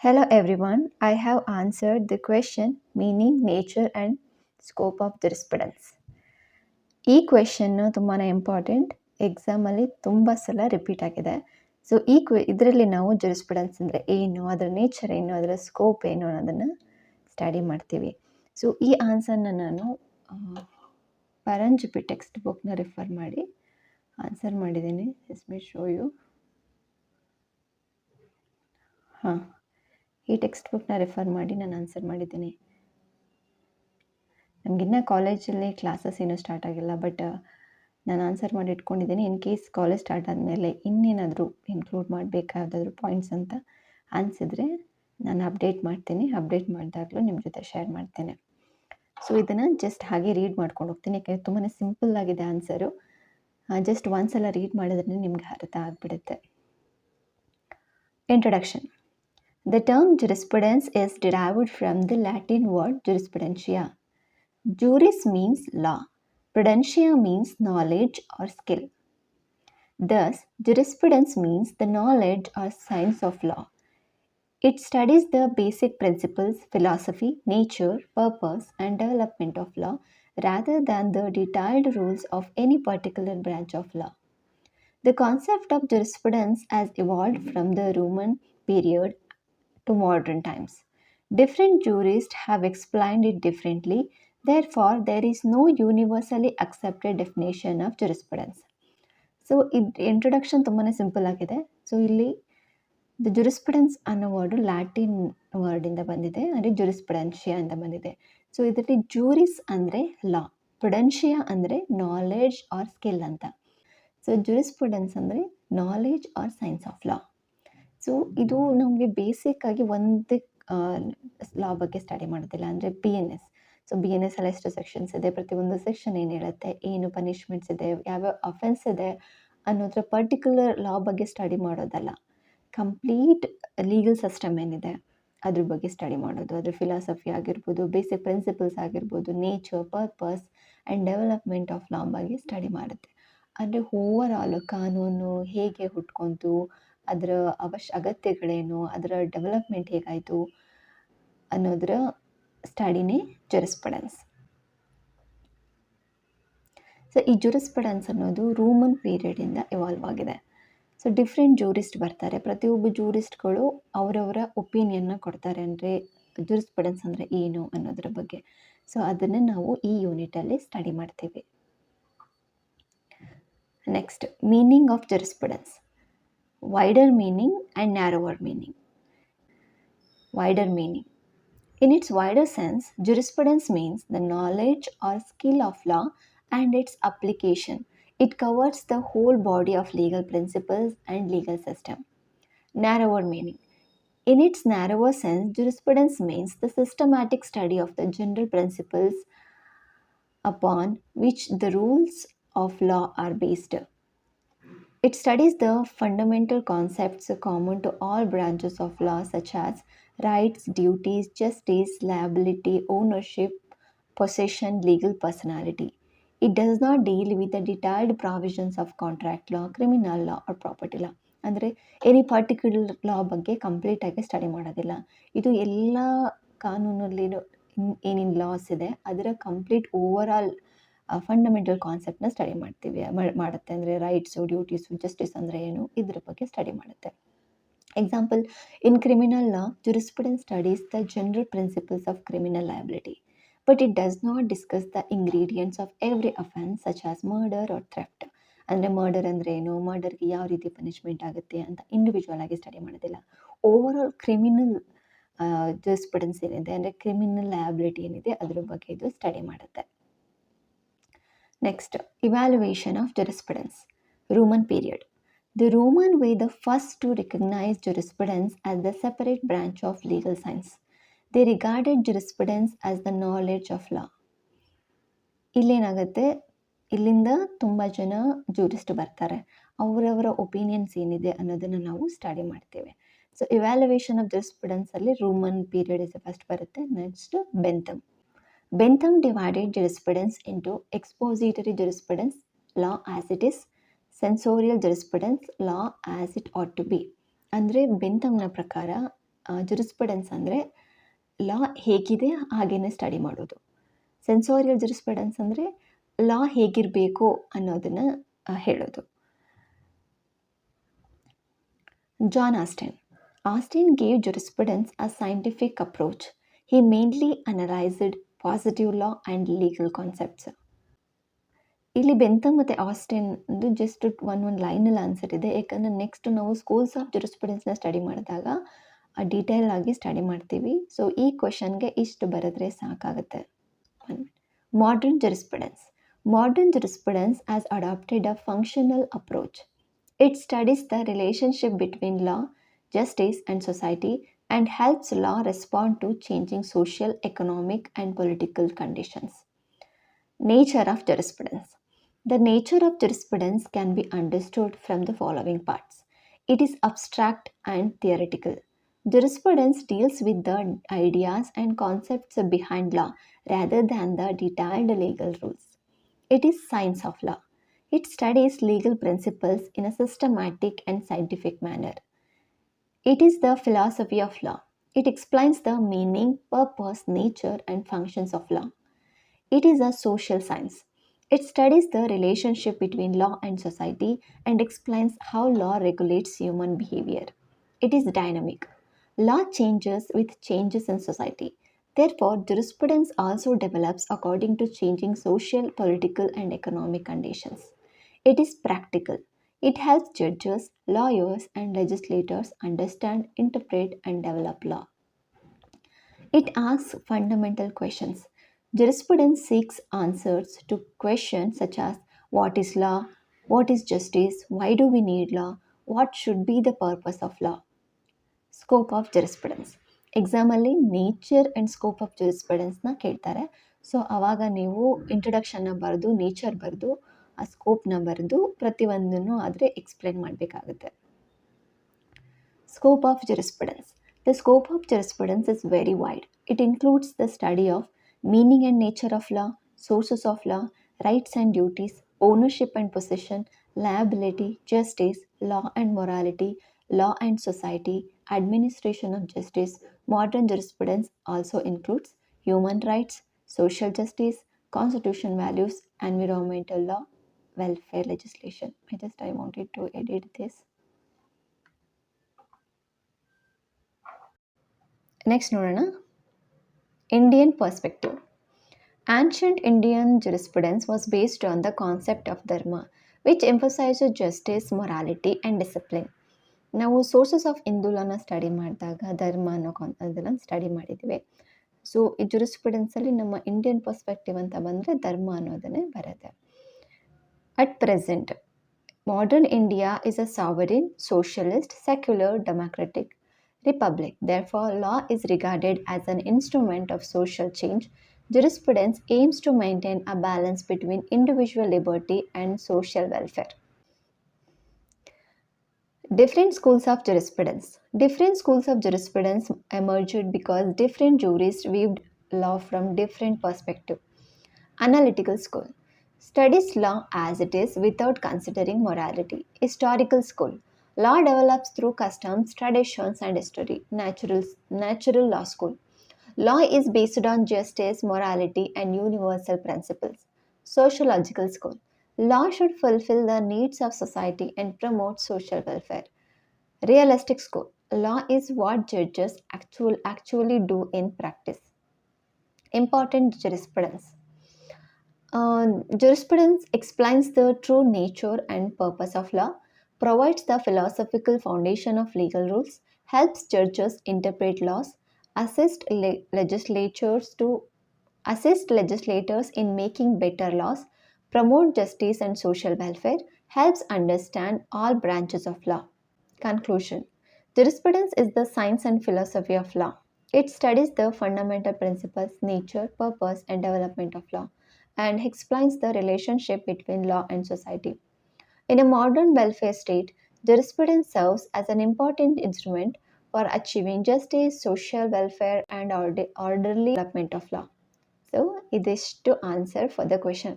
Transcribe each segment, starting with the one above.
Hello everyone, I have answered the question meaning, nature and scope of jurisprudence. ಈ question ತುಂಬಾ important, ಎಕ್ಸಾಮಲ್ಲಿ ತುಂಬ ಸಲ ರಿಪೀಟ್ ಆಗಿದೆ. ಸೊ ಇದರಲ್ಲಿ ನಾವು ಜುರಿಸ್ಪ್ರುಡೆನ್ಸ್ ಅಂದರೆ ಏನು, ಅದರ ನೇಚರ್ ಏನು, ಅದರ ಸ್ಕೋಪ್ ಏನು ಅನ್ನೋದನ್ನು ಸ್ಟಡಿ ಮಾಡ್ತೀವಿ. ಸೊ ಈ ಆನ್ಸರ್ನ ನಾನು ಪರಂಜ್ಪಿ ಟೆಕ್ಸ್ಟ್ ಬುಕ್ನ ರಿಫರ್ ಮಾಡಿ ಆನ್ಸರ್ ಮಾಡಿದ್ದೀನಿ. Let me show you. ಈ ಟೆಕ್ಸ್ಟ್ ಬುಕ್ನ ರೆಫರ್ ಮಾಡಿ ನಾನು ಆನ್ಸರ್ ಮಾಡಿದ್ದೀನಿ. ನಮಗಿನ್ನ ಕಾಲೇಜಲ್ಲಿ ಕ್ಲಾಸಸ್ ಏನೂ ಸ್ಟಾರ್ಟ್ ಆಗಿಲ್ಲ, ಬಟ್ ನಾನು ಆನ್ಸರ್ ಮಾಡಿ ಇಟ್ಕೊಂಡಿದ್ದೀನಿ. ಇನ್ ಕೇಸ್ ಕಾಲೇಜ್ ಸ್ಟಾರ್ಟ್ ಆದಮೇಲೆ ಇನ್ನೇನಾದರೂ ಇನ್ಕ್ಲೂಡ್ ಮಾಡಬೇಕಾದಾದ್ರೂ ಪಾಯಿಂಟ್ಸ್ ಅಂತ ಅನಿಸಿದ್ರೆ ನಾನು ಅಪ್ಡೇಟ್ ಮಾಡ್ತೀನಿ. ಅಪ್ಡೇಟ್ ಮಾಡಿದಾಗಲೂ ನಿಮ್ಮ ಜೊತೆ ಶೇರ್ ಮಾಡ್ತೇನೆ. ಸೊ ಇದನ್ನು ಜಸ್ಟ್ ಹಾಗೆ ರೀಡ್ ಮಾಡ್ಕೊಂಡು ಹೋಗ್ತೀನಿ, ಯಾಕೆಂದರೆ ತುಂಬಾ ಸಿಂಪಲ್ ಆಗಿದೆ ಆನ್ಸರು. ಜಸ್ಟ್ ಒಂದ್ಸಲ ರೀಡ್ ಮಾಡಿದ್ರೆ ನಿಮ್ಗೆ ಅರ್ಥ ಆಗಿಬಿಡುತ್ತೆ. Introduction. The term jurisprudence is derived from the Latin word jurisprudentia. Juris means law. Prudentia means knowledge or skill. Thus, jurisprudence means the knowledge or science of law. It studies the basic principles, philosophy, nature, purpose, and development of law rather than the detailed rules of any particular branch of law. The concept of jurisprudence has evolved from the Roman period to modern times. Different jurists have explained it differently. Therefore, there is no universally accepted definition of jurisprudence. So introduction ತುಂಬಾ simple ಆಗಿದೆ. So ಇಲ್ಲಿ the jurisprudence ಅನ್ನೋ word Latin ವರ್ಡಿಂದ ಬಂದಿದೆ, ಅಂದರೆ ಜುರಿಸ್ಪ್ರುಡೆನ್ಷಿಯಾ ಅಂತ ಬಂದಿದೆ. So ಇದರಲ್ಲಿ ಜೂರಿಸ್ ಅಂದರೆ ಲಾ, ಪ್ರುಡೆನ್ಷಿಯಾ ಅಂದರೆ ನಾಲೆಡ್ಜ್ ಆರ್ ಸ್ಕಿಲ್ ಅಂತ. ಸೊ ಜುರಿಸ್ಪ್ರುಡೆನ್ಸ್ ಅಂದರೆ knowledge or science of law. So ಇದು ನಮಗೆ ಬೇಸಿಕ್ಕಾಗಿ ಒಂದು ಲಾ ಬಗ್ಗೆ ಸ್ಟಡಿ ಮಾಡೋದಿಲ್ಲ, ಅಂದರೆ BNS. ಸೊ BNS ಅಲ್ಲಿ ಎಷ್ಟು ಸೆಕ್ಷನ್ಸ್ ಇದೆ, ಪ್ರತಿಯೊಂದು ಸೆಕ್ಷನ್ ಏನು ಹೇಳುತ್ತೆ, ಏನು ಪನಿಷ್ಮೆಂಟ್ಸ್ ಇದೆ, ಯಾವ್ಯಾವ ಅಫೆನ್ಸ್ ಇದೆ ಅನ್ನೋದ್ರ ಪರ್ಟಿಕ್ಯುಲರ್ ಲಾ ಬಗ್ಗೆ ಸ್ಟಡಿ ಮಾಡೋದಲ್ಲ. ಕಂಪ್ಲೀಟ್ ಲೀಗಲ್ ಸಿಸ್ಟಮ್ ಏನಿದೆ ಅದ್ರ ಬಗ್ಗೆ ಸ್ಟಡಿ ಮಾಡೋದು. ಅದ್ರ ಫಿಲಾಸಫಿ ಆಗಿರ್ಬೋದು, ಬೇಸಿಕ್ ಪ್ರಿನ್ಸಿಪಲ್ಸ್ ಆಗಿರ್ಬೋದು, nature, purpose and development of law ಬಗ್ಗೆ ಸ್ಟಡಿ ಮಾಡುತ್ತೆ. ಅಂದರೆ ಓವರ್ ಆಲ್ ಕಾನೂನು ಹೇಗೆ ಹುಟ್ಕೊಂತು, ಅದರ ಅಗತ್ಯಗಳೇನು, ಅದರ ಡೆವಲಪ್ಮೆಂಟ್ ಹೇಗಾಯಿತು ಅನ್ನೋದರ ಸ್ಟಡಿನೇ ಜುರಿಸ್ಪ್ರುಡೆನ್ಸ್. ಸೊ ಈ ಜುರಿಸ್ಪ್ರುಡೆನ್ಸ್ ಅನ್ನೋದು ರೋಮನ್ ಪೀರಿಯಡಿಂದ ಇವಾಲ್ವ್ ಆಗಿದೆ. ಸೊ ಡಿಫ್ರೆಂಟ್ ಜೂರಿಸ್ಟ್ ಬರ್ತಾರೆ. ಪ್ರತಿಯೊಬ್ಬ ಜೂರಿಸ್ಟ್ಗಳು ಅವರವರ ಒಪಿನಿಯನ್ನ ಕೊಡ್ತಾರೆ, ಅಂದರೆ ಜುರಿಸ್ಪ್ರುಡೆನ್ಸ್ ಅಂದರೆ ಏನು ಅನ್ನೋದ್ರ ಬಗ್ಗೆ. ಸೊ ಅದನ್ನು ನಾವು ಈ ಯೂನಿಟಲ್ಲಿ ಸ್ಟಡಿ ಮಾಡ್ತೀವಿ. Next, meaning of jurisprudence. Wider meaning and narrower meaning. Wider meaning. In its wider sense, jurisprudence means the knowledge or skill of law and its application. It covers the whole body of legal principles and legal system. Narrower meaning. In its narrower sense, jurisprudence means the systematic study of the general principles upon which the rules of law are based. It studies the fundamental concepts common to all branches of law, such as rights, duties, justice, liability, ownership, possession, legal personality. It does not deal with the detailed provisions of contract law, criminal law or property law. ಅಂದರೆ any particular ಲಾ ಬಗ್ಗೆ ಕಂಪ್ಲೀಟಾಗಿ study ಮಾಡೋದಿಲ್ಲ. ಇದು ಎಲ್ಲ ಕಾನೂನಲ್ಲಿ ಏನೇನು laws ಇದೆ ಅದರ ಕಂಪ್ಲೀಟ್ ಓವರ್ ಆಲ್ ಫಂಡಮೆಂಟಲ್ ಕಾನ್ಸೆಪ್ಟ್ನ ಸ್ಟಡಿ ಮಾಡುತ್ತೆ. ಅಂದರೆ ರೈಟ್ಸು, ಡ್ಯೂಟೀಸು, ಜಸ್ಟಿಸ್ ಅಂದರೆ ಏನು, ಇದ್ರ ಬಗ್ಗೆ ಸ್ಟಡಿ ಮಾಡುತ್ತೆ. Example, in criminal law, jurisprudence studies the general principles of criminal liability, but it does not discuss the ingredients of every offence such as murder or theft. ಅಂದರೆ murder ಅಂದರೆ ಏನು, ಮರ್ಡರ್ಗೆ ಯಾವ ರೀತಿ ಪನಿಷ್ಮೆಂಟ್ ಆಗುತ್ತೆ ಅಂತ ಇಂಡಿವಿಜುವಲ್ ಆಗಿ study ಮಾಡೋದಿಲ್ಲ. Over all criminal jurisprudence ಏನಿದೆ, ಅಂದರೆ ಕ್ರಿಮಿನಲ್ ಲಯಬಿಲಿಟಿ ಏನಿದೆ ಅದ್ರ ಬಗ್ಗೆ ಇದು ಸ್ಟಡಿ ಮಾಡುತ್ತೆ. Next, evaluation of jurisprudence. Roman period. The Roman were the first to recognize jurisprudence as the separate branch of legal science. They regarded jurisprudence as the knowledge of law. ಇಲ್ಲೇನಾಗುತ್ತೆ, ಇಲ್ಲಿಂದ ತುಂಬ ಜನ jurist ಬರ್ತಾರೆ, ಅವರವರ opinions ಏನಿದೆ ಅನ್ನೋದನ್ನು ನಾವು study ಮಾಡ್ತೇವೆ. So evaluation of jurisprudence ಅಲ್ಲಿ ರೋಮನ್ ಪೀರಿಯಡ್ ಇಸ್ ಫಸ್ಟ್ ಬರುತ್ತೆ. Next ಬೆಂಥಮ್. Bentham divided jurisprudence into expository jurisprudence, law as it is, sensorial jurisprudence, law as it ought to be. ಅಂದರೆ ಬೆಂಥಮ್ನ ಪ್ರಕಾರ ಜುರಿಸ್ಪ್ರುಡೆನ್ಸ್ ಅಂದರೆ ಲಾ ಹೇಗಿದೆ ಹಾಗೇನೆ ಸ್ಟಡಿ ಮಾಡೋದು. ಸೆನ್ಸೋರಿಯಲ್ ಜುರಿಸ್ಪ್ರುಡೆನ್ಸ್ ಅಂದರೆ ಲಾ ಹೇಗಿರಬೇಕು ಅನ್ನೋದನ್ನು ಹೇಳೋದು. John Austin. Austin gave jurisprudence a scientific approach. He mainly analyzed positive law and legal concepts. ಇಲ್ಲಿ ಬೆಂಥಮ್ ಮತ್ತು ಆಸ್ಟಿನ್ದು ಜಸ್ಟ್ ಒಂದು ಲೈನಲ್ಲಿ ಆನ್ಸರ್ ಇದೆ, ಯಾಕಂದರೆ ನೆಕ್ಸ್ಟ್ ನಾವು ಸ್ಕೂಲ್ಸ್ ಆಫ್ ಜುರಿಸ್ಪ್ರುಡೆನ್ಸ್ನ ಸ್ಟಡಿ ಮಾಡಿದಾಗ ಡೀಟೇಲ್ ಆಗಿ ಸ್ಟಡಿ ಮಾಡ್ತೀವಿ. ಸೊ ಈ ಕ್ವೆಶನ್ಗೆ ಇಷ್ಟು ಬರೆದ್ರೆ ಸಾಕಾಗುತ್ತೆ. Modern jurisprudence. Modern jurisprudence has adopted a functional approach. It studies the relationship between law, justice, and society and helps law respond to changing social, economic, and political conditions. Nature of jurisprudence. The nature of jurisprudence can be understood from the following parts. It is abstract and theoretical. Jurisprudence deals with the ideas and concepts behind law rather than the detailed legal rules. It is science of law. It studies legal principles in a systematic and scientific manner. It is the philosophy of law. It explains the meaning, purpose, nature, and functions of law. It is a social science. It studies the relationship between law and society and explains how law regulates human behavior. It is dynamic. Law changes with changes in society. Therefore, jurisprudence also develops according to changing social, political, and economic conditions. It is practical. It helps judges, lawyers, and legislators understand, interpret, and develop law. It asks fundamental questions. Jurisprudence seeks answers to questions such as what is law, what is justice, why do we need law, what should be the purpose of law. Scope of jurisprudence. ಎಕ್ಸಾಮಲ್ಲಿ nature and scope of ಜುರಿಸ್ಪ್ರುಡೆನ್ಸ್ನ ಕೇಳ್ತಾರೆ. So ಆವಾಗ ನೀವು ಇಂಟ್ರೊಡಕ್ಷನ್ನ ಬರೆದು, nature ಬರೆದು, ಆ ಸ್ಕೋಪ್ನ ಬರೆದು ಪ್ರತಿಯೊಂದನ್ನು ಆದರೆ ಎಕ್ಸ್ಪ್ಲೇನ್ ಮಾಡಬೇಕಾಗುತ್ತೆ. Scope of jurisprudence. The scope of jurisprudence is very wide. It includes the study of meaning and nature of law, sources of law, rights and duties, ownership and possession, liability, justice, law and morality, law and society, administration of justice. Modern jurisprudence also includes human rights, social justice, constitution values, environmental law, welfare legislation. I wanted to edit this. Next ನೋಡೋಣ, Indian perspective. Ancient Indian jurisprudence was based on the concept of dharma, which emphasizes justice, morality, and discipline. ನಾವು sources of Hindu ಲಾನ study ಮಾಡಿದಾಗ ಧರ್ಮ ಅನ್ನೋ ಅದೆಲ್ಲ study ಮಾಡಿದ್ವಿ. So ಈ ಜುರಿಸ್ಪ್ರುಡೆನ್ಸಲ್ಲಿ ನಮ್ಮ Indian perspective ಅಂತ ಬಂದರೆ ಧರ್ಮ ಅನ್ನೋದನ್ನೇ ಬರುತ್ತೆ. At present, modern India is a sovereign, socialist, secular, democratic republic. Therefore, law is regarded as an instrument of social change. Jurisprudence aims to maintain a balance between individual liberty and social welfare. Different schools of jurisprudence. Different schools of jurisprudence emerged because different jurists viewed law from different perspectives. Analytical school studies law as it is without considering morality. Historical school, law develops through customs, traditions, and history. Natural law school, law is based on justice, morality, and universal principles. Sociological school, law should fulfill the needs of society and promote social welfare. Realistic school, law is what judges actually do in practice. Important jurisprudence. Jurisprudence explains the true nature and purpose of law, provides the philosophical foundation of legal rules, helps judges interpret laws, assist legislators in making better laws, promote justice and social welfare, helps understand all branches of law. Conclusion. Jurisprudence is the science and philosophy of law. It studies the fundamental principles, nature, purpose, and development of law, and explains the relationship between law and society. In a modern welfare state, jurisprudence serves as an important instrument for achieving justice, social welfare, and orderly development of law. So, this is to answer for the question.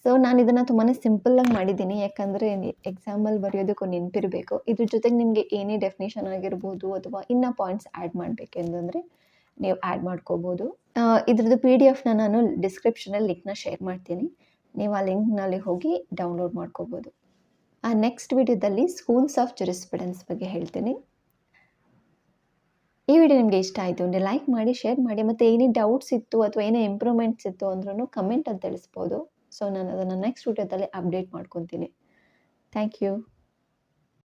So ನಾನು ಇದನ್ನು ತುಂಬಾ ಸಿಂಪಲ್ಲಾಗಿ ಮಾಡಿದ್ದೀನಿ, ಯಾಕಂದರೆ ಎಕ್ಸಾಮಲ್ಲಿ ಬರೆಯೋದಕ್ಕೂ ನೆನಪಿರಬೇಕು. ಇದ್ರ ಜೊತೆಗೆ ನಿಮಗೆ ಏನೇ ಡೆಫಿನೇಷನ್ ಆಗಿರ್ಬೋದು ಅಥವಾ ಇನ್ನೂ ಪಾಯಿಂಟ್ಸ್ ಆ್ಯಡ್ ಮಾಡಬೇಕೆಂತಂದರೆ ನೀವು ಆ್ಯಡ್ ಮಾಡ್ಕೋಬೋದು. ಇದ್ರದ್ದು PDF ನಾನು ಡಿಸ್ಕ್ರಿಪ್ಷನಲ್ಲಿ ಲಿಂಕ್ನ ಶೇರ್ ಮಾಡ್ತೀನಿ. ನೀವು ಆ ಲಿಂಕ್ನಲ್ಲಿ ಹೋಗಿ ಡೌನ್ಲೋಡ್ ಮಾಡ್ಕೋಬೋದು. ನೆಕ್ಸ್ಟ್ ವಿಡಿಯೋದಲ್ಲಿ ಸ್ಕೂಲ್ಸ್ ಆಫ್ ಜುರಿಸ್ಪ್ರುಡೆನ್ಸ್ ಬಗ್ಗೆ ಹೇಳ್ತೀನಿ. ಈ ವಿಡಿಯೋ ನಿಮಗೆ ಇಷ್ಟ ಆಯಿತು ಅಂದರೆ ಲೈಕ್ ಮಾಡಿ, ಶೇರ್ ಮಾಡಿ, ಮತ್ತು ಏನೇ ಡೌಟ್ಸ್ ಇತ್ತು ಅಥವಾ ಏನೇ ಇಂಪ್ರೂವ್ಮೆಂಟ್ಸ್ ಇತ್ತು ಅಂದ್ರೂ ಕಮೆಂಟಲ್ಲಿ ತಿಳಿಸ್ಬೋದು. ಸೊ ನಾನು ಅದನ್ನು ನೆಕ್ಸ್ಟ್ ವಿಡಿಯೋದಲ್ಲಿ ಅಪ್ಡೇಟ್ ಮಾಡ್ಕೊತೀನಿ. Thank you.